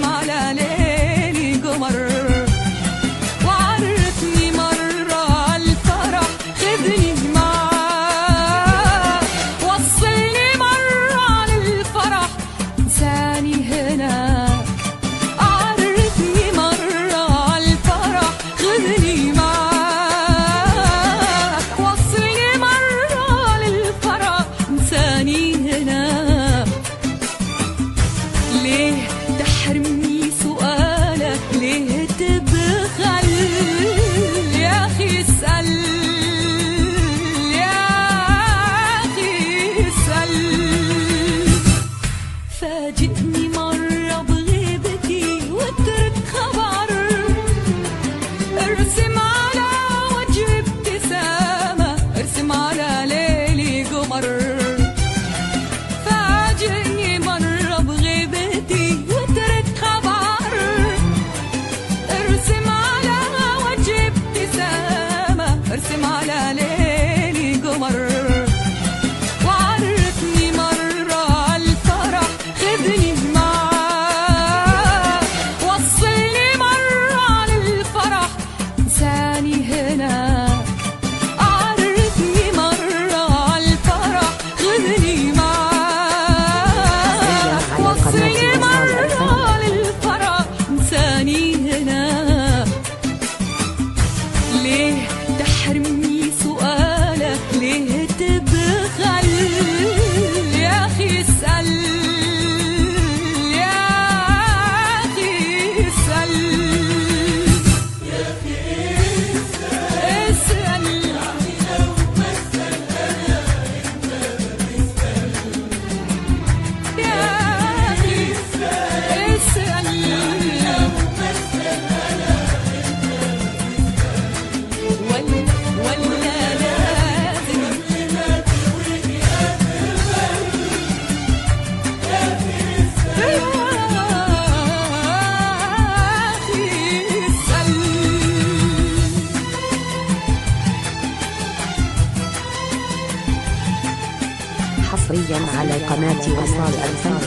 ارسم على ليلي قمر، وعرفني مرة الفرح خذني معاه، وصلني مرة للفرح انساني هنا، عرفني مرة الفرح خذني معاه، وصلني مرة للفرح انساني هنا. ليه تحرمني سؤالك؟ ليه تبخل يا أخي؟ اسأل يا أخي اسأل. فاجئني مرة بغيبتي واترك خبر، ارسم على وجهي ابتسامة، ارسم على ليلي قمر. فاجئني مرة بغيبتي واترك خبر، ارسم على وجهي ابتسامة، ارسم على ليلي قمر، وعرفني مرة الفرح خذني معاه، وصلني مرة للفرح انساني هنا، عرفني مرة الفرح خذني معاه، وصلني مرة للفرح انساني هنا. ليه تحرمني سؤالك؟ ليه تبخل يا أخي؟ اسأل يا أخي اسأل. اسأل يا أخي اسأل. ولا لازم يا أخي اسأل. حصريا على قناة وصال الفن.